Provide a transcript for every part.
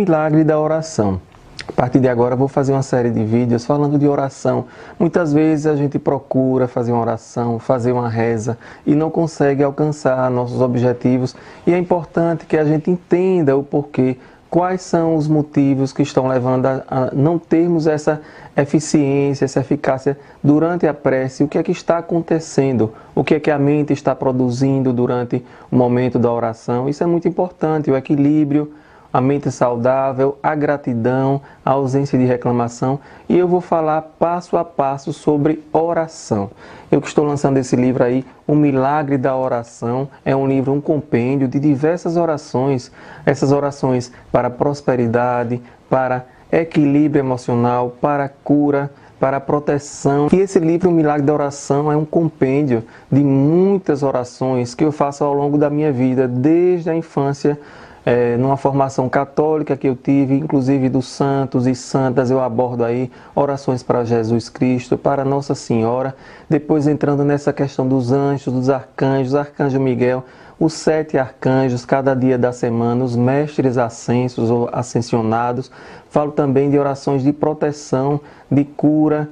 milagre da oração. A partir de agora eu vou fazer uma série de vídeos falando de oração. Muitas vezes a gente procura fazer uma oração, fazer uma reza e não consegue alcançar nossos objetivos. E é importante que a gente entenda o porquê, quais são os motivos que estão levando a não termos essa eficiência, essa eficácia durante a prece. O que é que está acontecendo? O que é que a mente está produzindo durante o momento da oração? Isso é muito importante, o equilíbrio, a mente saudável, a gratidão, a ausência de reclamação. E eu vou falar passo a passo sobre oração. Eu que estou lançando esse livro aí, O Milagre da Oração, é um livro, um compêndio de diversas orações. Essas orações para prosperidade, para equilíbrio emocional, para cura, para proteção. E esse livro, O Milagre da Oração, é um compêndio de muitas orações que eu faço ao longo da minha vida, desde a infância, numa formação católica que eu tive, inclusive dos santos e santas, eu abordo aí orações para Jesus Cristo, para Nossa Senhora, depois entrando nessa questão dos anjos, dos arcanjos, Arcanjo Miguel, os 7 arcanjos, cada dia da semana, os mestres ascensos ou ascensionados. Falo também de orações de proteção, de cura.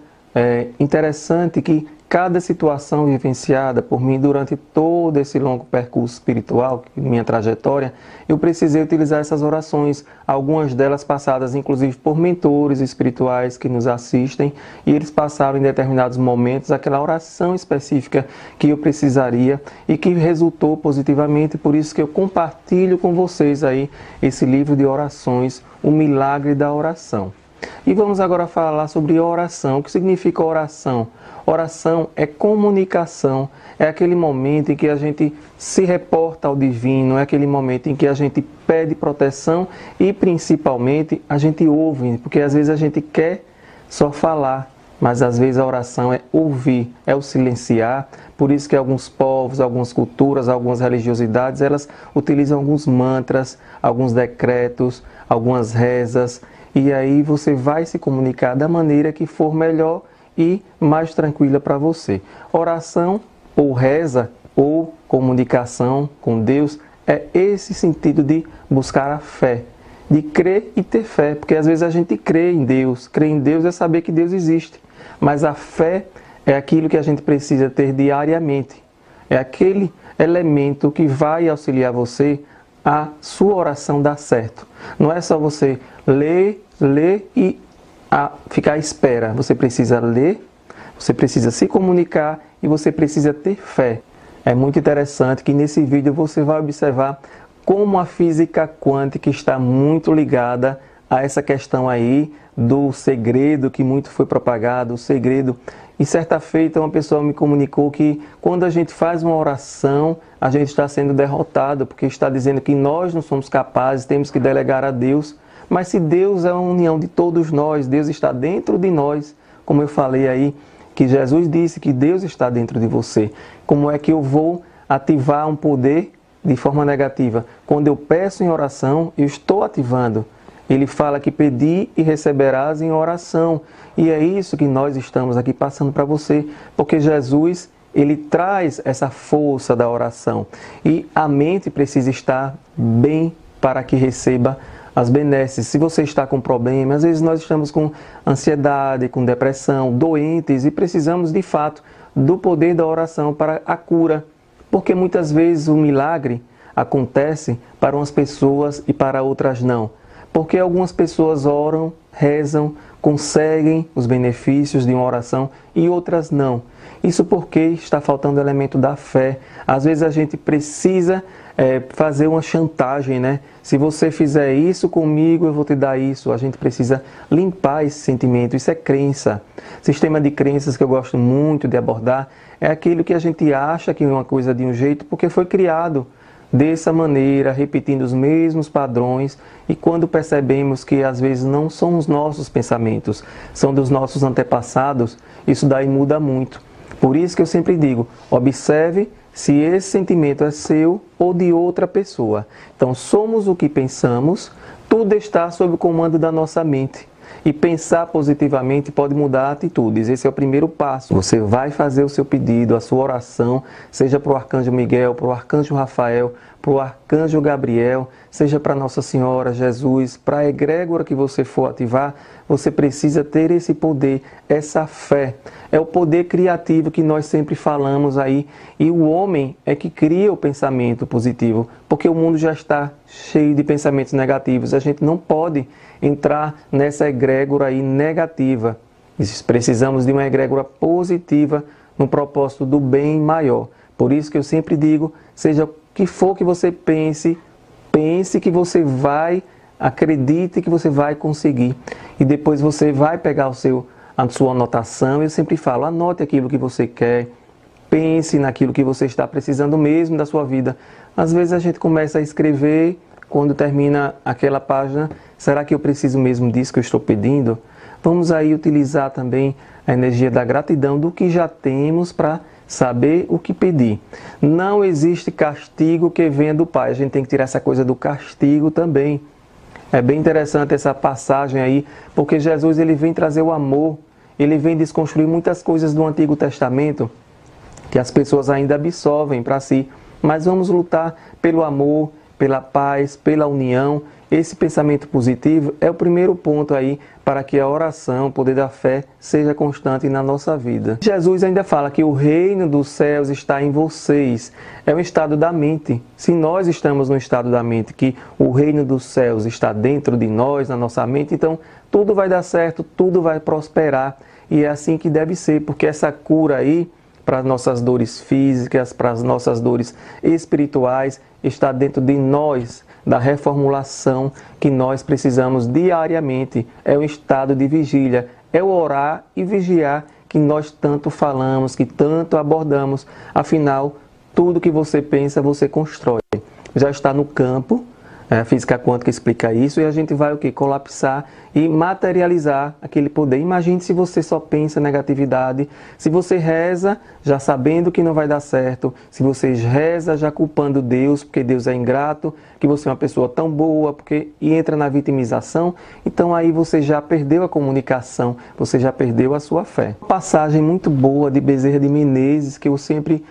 Interessante que cada situação vivenciada por mim durante todo esse longo percurso espiritual, minha trajetória, eu precisei utilizar essas orações, algumas delas passadas inclusive por mentores espirituais que nos assistem, e eles passaram em determinados momentos aquela oração específica que eu precisaria e que resultou positivamente, por isso que eu compartilho com vocês aí esse livro de orações, O Milagre da Oração. E vamos agora falar sobre oração. O que significa oração? Oração é comunicação, é aquele momento em que a gente se reporta ao divino, é aquele momento em que a gente pede proteção e principalmente a gente ouve, porque às vezes a gente quer só falar, mas às vezes a oração é ouvir, é o silenciar. Por isso que alguns povos, algumas culturas, algumas religiosidades, elas utilizam alguns mantras, alguns decretos, algumas rezas, e aí você vai se comunicar da maneira que for melhor e mais tranquila para você. Oração ou reza ou comunicação com Deus é esse sentido de buscar a fé, de crer e ter fé, porque às vezes a gente crê em Deus. Crer em Deus é saber que Deus existe, mas a fé é aquilo que a gente precisa ter diariamente. É aquele elemento que vai auxiliar você a sua oração dar certo. Não é só você ler e ficar à espera. Você precisa ler, você precisa se comunicar e você precisa ter fé. É muito interessante que nesse vídeo você vai observar como a física quântica está muito ligada a essa questão aí do segredo que muito foi propagado, o segredo. E certa feita uma pessoa me comunicou que quando a gente faz uma oração, a gente está sendo derrotado, porque está dizendo que nós não somos capazes, temos que delegar a Deus. Mas se Deus é a união de todos nós, Deus está dentro de nós, como eu falei aí, que Jesus disse que Deus está dentro de você. Como é que eu vou ativar um poder de forma negativa? Quando eu peço em oração, eu estou ativando. Ele fala que pedi e receberás em oração. E é isso que nós estamos aqui passando para você, porque Jesus, ele traz essa força da oração. E a mente precisa estar bem para que receba as benesses. Se você está com problema, às vezes nós estamos com ansiedade, com depressão, doentes e precisamos de fato do poder da oração para a cura. Porque muitas vezes o milagre acontece para umas pessoas e para outras não. Porque algumas pessoas oram, rezam, conseguem os benefícios de uma oração e outras não. Isso porque está faltando o elemento da fé. Às vezes a gente precisa fazer uma chantagem, né? Se você fizer isso comigo, eu vou te dar isso. A gente precisa limpar esse sentimento. Isso é crença. Sistema de crenças que eu gosto muito de abordar é aquilo que a gente acha que é uma coisa de um jeito porque foi criado dessa maneira, repetindo os mesmos padrões, e quando percebemos que às vezes não são os nossos pensamentos, são dos nossos antepassados, isso daí muda muito. Por isso que eu sempre digo, observe se esse sentimento é seu ou de outra pessoa. Então, somos o que pensamos, tudo está sob o comando da nossa mente. E pensar positivamente pode mudar atitudes. Esse é o primeiro passo. Você vai fazer o seu pedido, a sua oração, seja para o Arcanjo Miguel, para o Arcanjo Rafael, para o arcanjo Gabriel, seja para Nossa Senhora, Jesus, para a egrégora que você for ativar, você precisa ter esse poder, essa fé. É o poder criativo que nós sempre falamos aí. E o homem é que cria o pensamento positivo, porque o mundo já está cheio de pensamentos negativos. A gente não pode entrar nessa egrégora aí negativa. Precisamos de uma egrégora positiva no propósito do bem maior. Por isso que eu sempre digo, seja o que for que você pense, pense que você vai, acredite que você vai conseguir. E depois você vai pegar a sua anotação. Eu sempre falo, anote aquilo que você quer, pense naquilo que você está precisando mesmo da sua vida. Às vezes a gente começa a escrever, quando termina aquela página, será que eu preciso mesmo disso que eu estou pedindo? Vamos aí utilizar também a energia da gratidão do que já temos para saber o que pedir. Não existe castigo que venha do Pai. A gente tem que tirar essa coisa do castigo também. É bem interessante essa passagem aí, porque Jesus ele vem trazer o amor, ele vem desconstruir muitas coisas do Antigo Testamento que as pessoas ainda absorvem para si. Mas vamos lutar pelo amor, pela paz, pela união. Esse pensamento positivo é o primeiro ponto aí para que a oração, o poder da fé, seja constante na nossa vida. Jesus ainda fala que o reino dos céus está em vocês. É um estado da mente. Se nós estamos no estado da mente, que o reino dos céus está dentro de nós, na nossa mente, então tudo vai dar certo, tudo vai prosperar. E é assim que deve ser, porque essa cura aí, para as nossas dores físicas, para as nossas dores espirituais, está dentro de nós, da reformulação que nós precisamos diariamente. É um estado de vigília, é o orar e vigiar que nós tanto falamos, que tanto abordamos. Afinal, tudo que você pensa, você constrói. Já está no campo. A física quântica explica isso e a gente vai o quê? Colapsar e materializar aquele poder. Imagine se você só pensa negatividade, se você reza já sabendo que não vai dar certo, se você reza já culpando Deus, porque Deus é ingrato, que você é uma pessoa tão boa, e entra na vitimização, então aí você já perdeu a comunicação, você já perdeu a sua fé. Uma passagem muito boa de Bezerra de Menezes, que eu sempre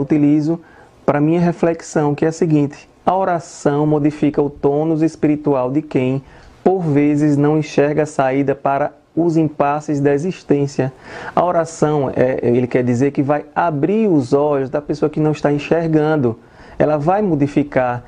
utilizo para minha reflexão, que é a seguinte: a oração modifica o tônus espiritual de quem, por vezes, não enxerga a saída para os impasses da existência. A oração, ele quer dizer que vai abrir os olhos da pessoa que não está enxergando. Ela vai modificar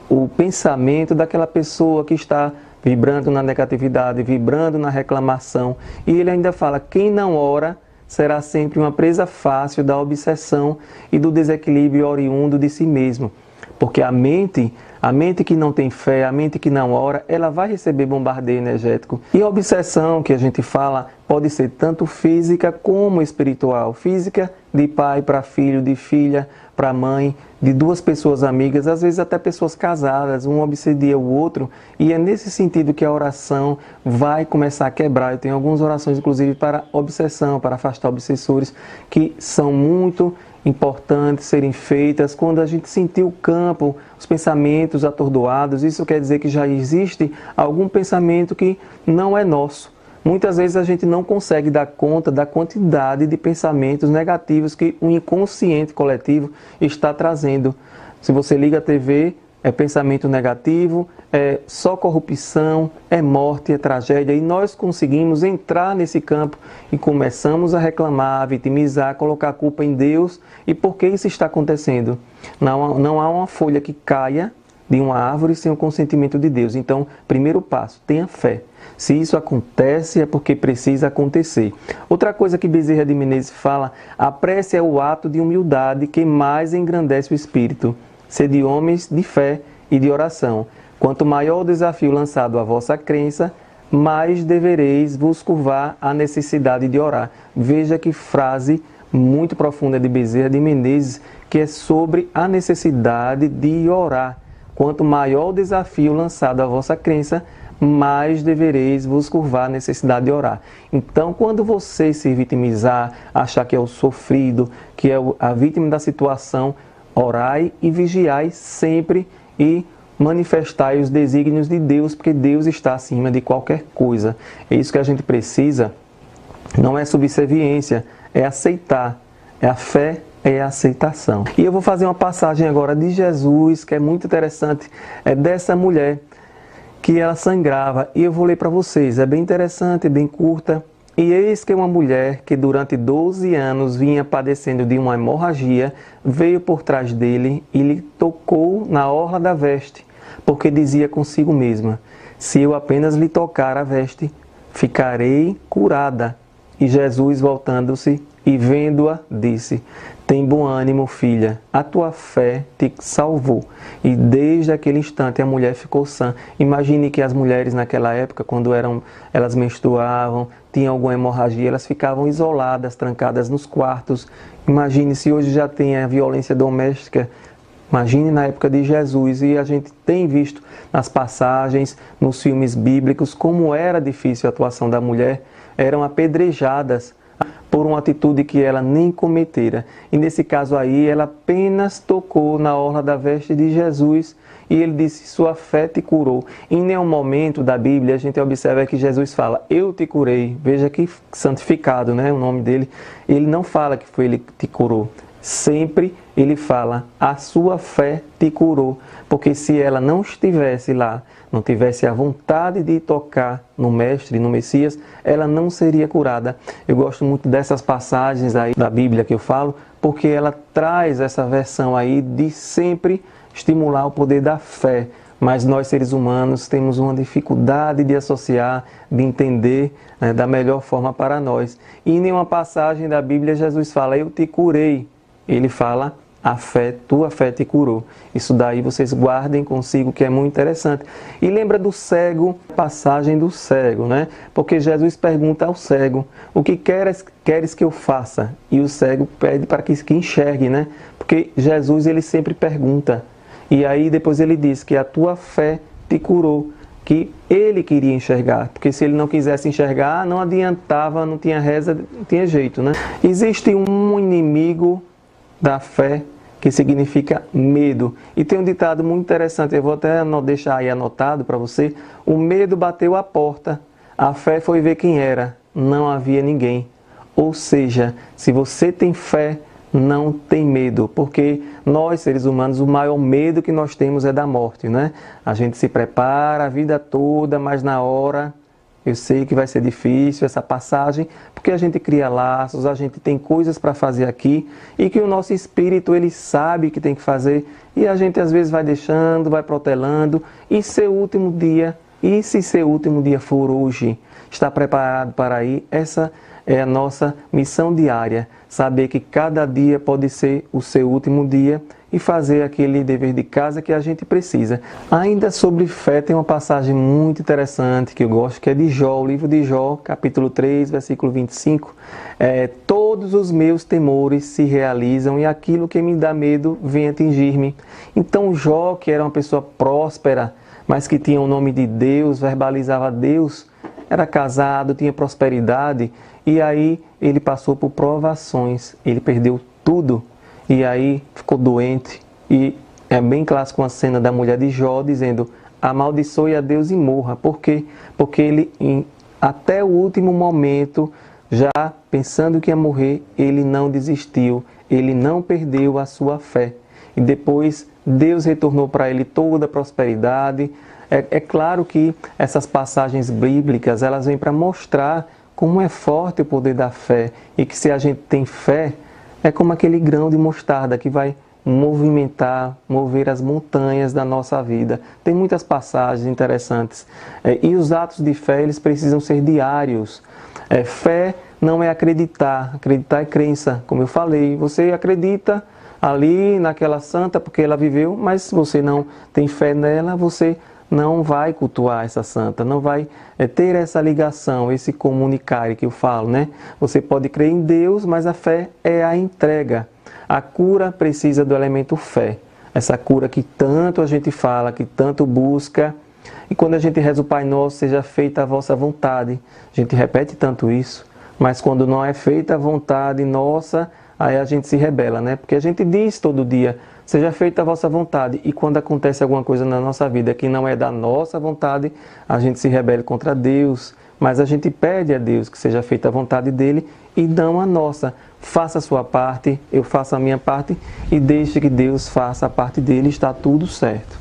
o pensamento daquela pessoa que está vibrando na negatividade, vibrando na reclamação. E ele ainda fala, quem não ora será sempre uma presa fácil da obsessão e do desequilíbrio oriundo de si mesmo. Porque a mente que não tem fé, a mente que não ora, ela vai receber bombardeio energético. E a obsessão que a gente fala pode ser tanto física como espiritual. Física de pai para filho, de filha para mãe, de duas pessoas amigas, às vezes até pessoas casadas, um obsedia o outro. E é nesse sentido que a oração vai começar a quebrar. Eu tenho algumas orações, inclusive, para obsessão, para afastar obsessores, que são muito importantes serem feitas quando a gente sentir o campo, os pensamentos atordoados. Isso quer dizer que já existe algum pensamento que não é nosso. Muitas vezes a gente não consegue dar conta da quantidade de pensamentos negativos que o inconsciente coletivo está trazendo. Se você liga a TV, é pensamento negativo, é só corrupção, é morte, é tragédia. E nós conseguimos entrar nesse campo e começamos a reclamar, a vitimizar, colocar a culpa em Deus. E por que isso está acontecendo? Não há uma folha que caia de uma árvore sem o consentimento de Deus. Então, primeiro passo, tenha fé. Se isso acontece, é porque precisa acontecer. Outra coisa que Bezerra de Menezes fala, a prece é o ato de humildade que mais engrandece o espírito. Sede homens de fé e de oração. Quanto maior o desafio lançado à vossa crença, mais devereis vos curvar à necessidade de orar. Veja que frase muito profunda de Bezerra de Menezes, que é sobre a necessidade de orar. Quanto maior o desafio lançado à vossa crença, mais devereis vos curvar à necessidade de orar. Então, quando você se vitimizar, achar que é o sofrido, que é a vítima da situação, orai e vigiai sempre e manifestai os desígnios de Deus, porque Deus está acima de qualquer coisa. É isso que a gente precisa, não é subserviência, é aceitar. É a fé é a aceitação. E eu vou fazer uma passagem agora de Jesus, que é muito interessante, é dessa mulher que ela sangrava, e eu vou ler para vocês, é bem interessante, bem curta. E eis que uma mulher que durante 12 anos vinha padecendo de uma hemorragia, veio por trás dele e lhe tocou na orla da veste, porque dizia consigo mesma: se eu apenas lhe tocar a veste, ficarei curada. E Jesus, voltando-se e vendo-a, disse: tem bom ânimo, filha, a tua fé te salvou. E desde aquele instante a mulher ficou sã. Imagine que as mulheres naquela época, quando elas menstruavam, tinham alguma hemorragia, elas ficavam isoladas, trancadas nos quartos. Imagine se hoje já tem a violência doméstica. Imagine na época de Jesus, e a gente tem visto nas passagens, nos filmes bíblicos, como era difícil a atuação da mulher. Eram apedrejadas por uma atitude que ela nem cometera. E nesse caso aí, ela apenas tocou na orla da veste de Jesus e ele disse: sua fé te curou. Em nenhum momento da Bíblia a gente observa que Jesus fala: eu te curei. Veja que santificado, né, o nome dele. Ele não fala que foi ele que te curou. Sempre ele fala: a sua fé te curou. Porque se ela não estivesse lá, não tivesse a vontade de tocar no Mestre, no Messias, ela não seria curada. Eu gosto muito dessas passagens aí da Bíblia que eu falo, porque ela traz essa versão aí de sempre estimular o poder da fé. Mas nós, seres humanos, temos uma dificuldade de associar, de entender, né, da melhor forma para nós. E em nenhuma passagem da Bíblia Jesus fala: eu te curei. Ele fala: tua fé te curou. Isso daí vocês guardem consigo, que é muito interessante. E lembra do cego, passagem do cego, né? Porque Jesus pergunta ao cego: o que queres que eu faça? E o cego pede para que enxergue, né? Porque Jesus, ele sempre pergunta. E aí depois ele diz que a tua fé te curou, que ele queria enxergar, porque se ele não quisesse enxergar, não adiantava, não tinha reza, não tinha jeito, né? Existe um inimigo da fé, que significa medo. E tem um ditado muito interessante, eu vou até deixar aí anotado para você: o medo bateu a porta, a fé foi ver quem era, não havia ninguém. Ou seja, se você tem fé, não tem medo, porque nós, seres humanos, o maior medo que nós temos é da morte, né? A gente se prepara a vida toda, mas na hora, eu sei que vai ser difícil essa passagem, porque a gente cria laços, a gente tem coisas para fazer aqui, e que o nosso espírito, ele sabe que tem que fazer, e a gente às vezes vai deixando, vai protelando, e se seu último dia for hoje, está preparado para ir? Essa é a nossa missão diária, saber que cada dia pode ser o seu último dia e fazer aquele dever de casa que a gente precisa. Ainda sobre fé, tem uma passagem muito interessante que eu gosto, que é de Jó, o livro de Jó, capítulo 3, versículo 25. Todos os meus temores se realizam e aquilo que me dá medo vem atingir-me. Então Jó, que era uma pessoa próspera, mas que tinha o nome de Deus, verbalizava Deus, era casado, tinha prosperidade, e aí ele passou por provações, ele perdeu tudo. E aí ficou doente, e é bem clássico uma cena da mulher de Jó dizendo: amaldiçoe a Deus e morra. Por quê? Porque ele, até o último momento, já pensando que ia morrer, ele não desistiu, ele não perdeu a sua fé. E depois Deus retornou para ele toda a prosperidade. É claro que essas passagens bíblicas, elas vêm para mostrar como é forte o poder da fé, e que se a gente tem fé, é como aquele grão de mostarda que vai mover as montanhas da nossa vida. Tem muitas passagens interessantes. E os atos de fé, eles precisam ser diários. Fé não é acreditar. Acreditar é crença, como eu falei. Você acredita ali naquela santa porque ela viveu, mas se você não tem fé nela, você não vai cultuar essa santa, não vai ter essa ligação, esse comunicar que eu falo, né? Você pode crer em Deus, mas a fé é a entrega. A cura precisa do elemento fé. Essa cura que tanto a gente fala, que tanto busca. E quando a gente reza o Pai Nosso, seja feita a vossa vontade. A gente repete tanto isso, mas quando não é feita a vontade nossa, aí a gente se rebela, né? Porque a gente diz todo dia: seja feita a vossa vontade. E quando acontece alguma coisa na nossa vida que não é da nossa vontade, a gente se rebela contra Deus, mas a gente pede a Deus que seja feita a vontade dele e não a nossa. Faça a sua parte, eu faço a minha parte e deixe que Deus faça a parte dele, está tudo certo.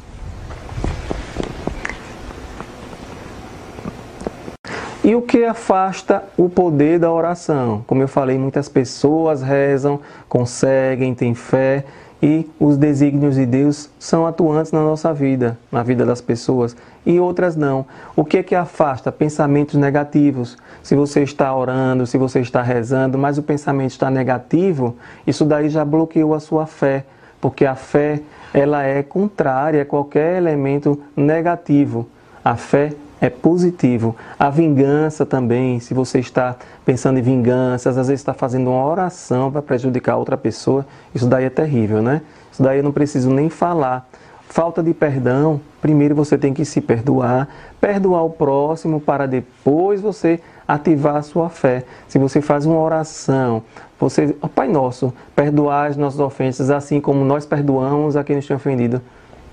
E o que afasta o poder da oração? Como eu falei, muitas pessoas rezam, conseguem, têm fé e os desígnios de Deus são atuantes na nossa vida, na vida das pessoas, e outras não. O que é que afasta? Pensamentos negativos. Se você está orando, se você está rezando, mas o pensamento está negativo, isso daí já bloqueou a sua fé, porque a fé ela é contrária a qualquer elemento negativo. A fé é positivo. A vingança também, se você está pensando em vinganças, às vezes está fazendo uma oração para prejudicar outra pessoa, isso daí é terrível, né? Isso daí eu não preciso nem falar. Falta de perdão, primeiro você tem que se perdoar o próximo para depois você ativar a sua fé. Se você faz uma oração, você, Pai Nosso, perdoai as nossas ofensas assim como nós perdoamos a quem nos tem ofendido.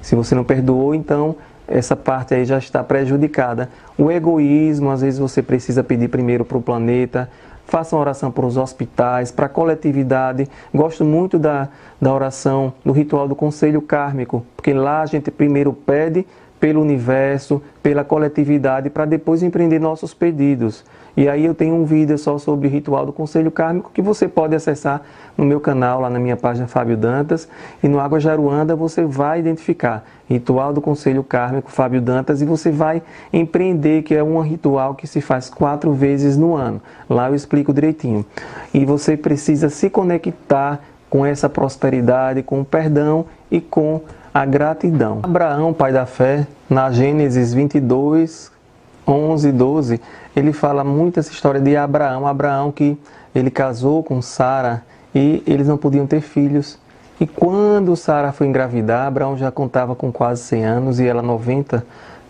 Se você não perdoou, então essa parte aí já está prejudicada. O egoísmo, às vezes você precisa pedir primeiro para o planeta. Faça uma oração para os hospitais, para a coletividade. Gosto muito da oração, do ritual do conselho kármico, porque lá a gente primeiro pede pelo universo, pela coletividade, para depois empreender nossos pedidos. E aí eu tenho um vídeo só sobre o ritual do conselho kármico que você pode acessar no meu canal, lá na minha página Fábio Dantas. E no Água Jaruanda você vai identificar ritual do conselho kármico Fábio Dantas e você vai empreender, que é um ritual que se faz 4 vezes no ano. Lá eu explico direitinho. E você precisa se conectar com essa prosperidade, com o perdão e com a gratidão. Abraão, pai da fé, na Gênesis 22, 11, 12, ele fala muito essa história de Abraão. Abraão que ele casou com Sara e eles não podiam ter filhos. E quando Sara foi engravidar, Abraão já contava com quase 100 anos e ela 90,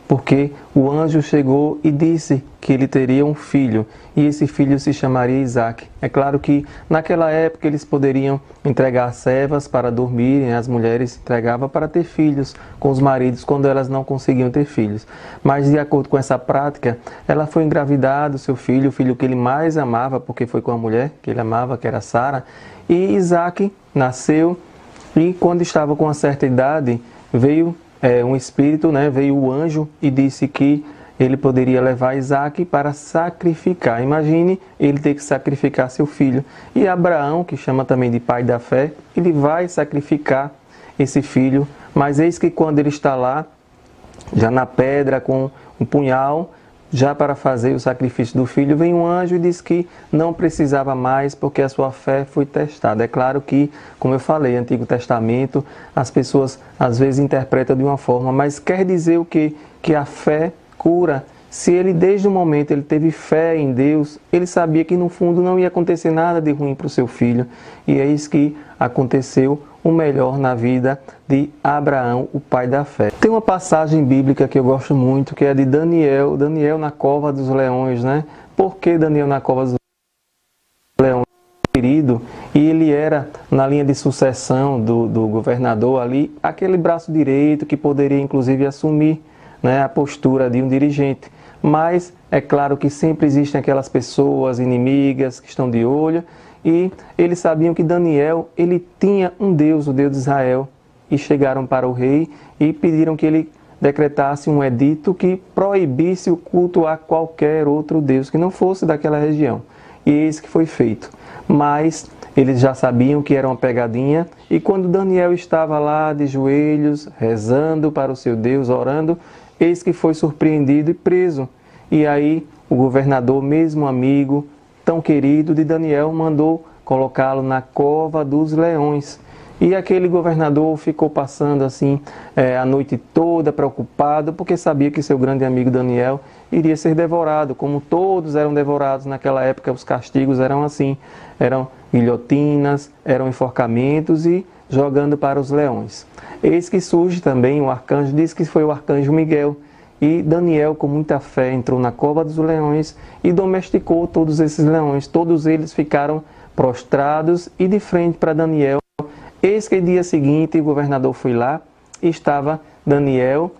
porque o anjo chegou e disse que ele teria um filho, e esse filho se chamaria Isaac. É claro que naquela época eles poderiam entregar servas para dormirem, as mulheres entregavam para ter filhos com os maridos quando elas não conseguiam ter filhos. Mas de acordo com essa prática, ela foi engravidar do seu filho, o filho que ele mais amava, porque foi com a mulher que ele amava, que era Sara, e Isaac nasceu, e quando estava com uma certa idade, veio um espírito, veio o anjo e disse que ele poderia levar Isaac para sacrificar. Imagine ele ter que sacrificar seu filho. E Abraão, que chama também de pai da fé, ele vai sacrificar esse filho. Mas eis que quando ele está lá, já na pedra com um punhal, já para fazer o sacrifício do filho, vem um anjo e diz que não precisava mais porque a sua fé foi testada. É claro que, como eu falei, Antigo Testamento, as pessoas às vezes interpretam de uma forma, mas quer dizer o quê? Que a fé cura. Se ele desde o momento ele teve fé em Deus, ele sabia que no fundo não ia acontecer nada de ruim para o seu filho. E é isso que aconteceu, o melhor na vida de Abraão, o pai da fé. Tem uma passagem bíblica que eu gosto muito, que é de Daniel na cova dos leões, né? Por que Daniel na cova dos leões? Querido, e ele era na linha de sucessão do governador ali, aquele braço direito que poderia inclusive assumir, a postura de um dirigente. Mas é claro que sempre existem aquelas pessoas inimigas que estão de olho, e eles sabiam que Daniel, ele tinha um Deus, o Deus de Israel, e chegaram para o rei e pediram que ele decretasse um edito que proibisse o culto a qualquer outro Deus que não fosse daquela região. E eis que foi feito. Mas eles já sabiam que era uma pegadinha, e quando Daniel estava lá de joelhos, rezando para o seu Deus, orando, eis que foi surpreendido e preso. E aí o governador, mesmo amigo, tão querido de Daniel, mandou colocá-lo na cova dos leões. E aquele governador ficou passando assim a noite toda preocupado, porque sabia que seu grande amigo Daniel iria ser devorado, como todos eram devorados naquela época. Os castigos eram assim, eram guilhotinas, eram enforcamentos e jogando para os leões. Eis que surge também o arcanjo, diz que foi o arcanjo Miguel, e Daniel, com muita fé, entrou na cova dos leões e domesticou todos esses leões. Todos eles ficaram prostrados e de frente para Daniel. Eis que no dia seguinte o governador foi lá e estava Daniel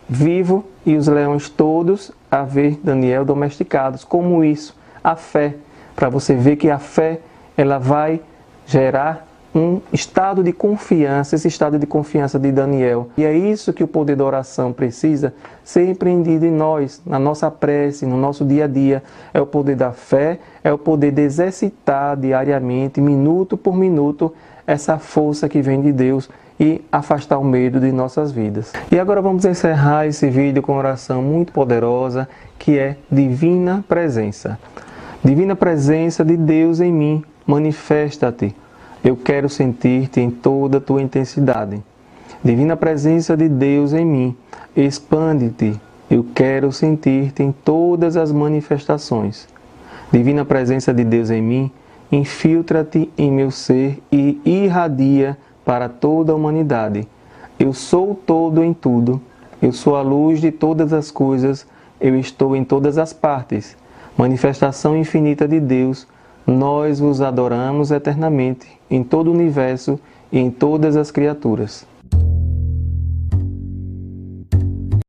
vivo e os leões todos a ver Daniel domesticados. Como isso? A fé. Para você ver que a fé, ela vai gerar um estado de confiança, esse estado de confiança de Daniel. E é isso que o poder da oração precisa ser empreendido em nós, na nossa prece, no nosso dia a dia. É o poder da fé, é o poder de exercitar diariamente, minuto por minuto, essa força que vem de Deus e afastar o medo de nossas vidas. E agora vamos encerrar esse vídeo com uma oração muito poderosa, que é Divina Presença. Divina Presença de Deus em mim, manifesta-te. Eu quero sentir-te em toda a tua intensidade. Divina Presença de Deus em mim, expande-te. Eu quero sentir-te em todas as manifestações. Divina Presença de Deus em mim, infiltra-te em meu ser e irradia para toda a humanidade. Eu sou todo em tudo. Eu sou a luz de todas as coisas. Eu estou em todas as partes. Manifestação infinita de Deus, nós vos adoramos eternamente, em todo o universo e em todas as criaturas.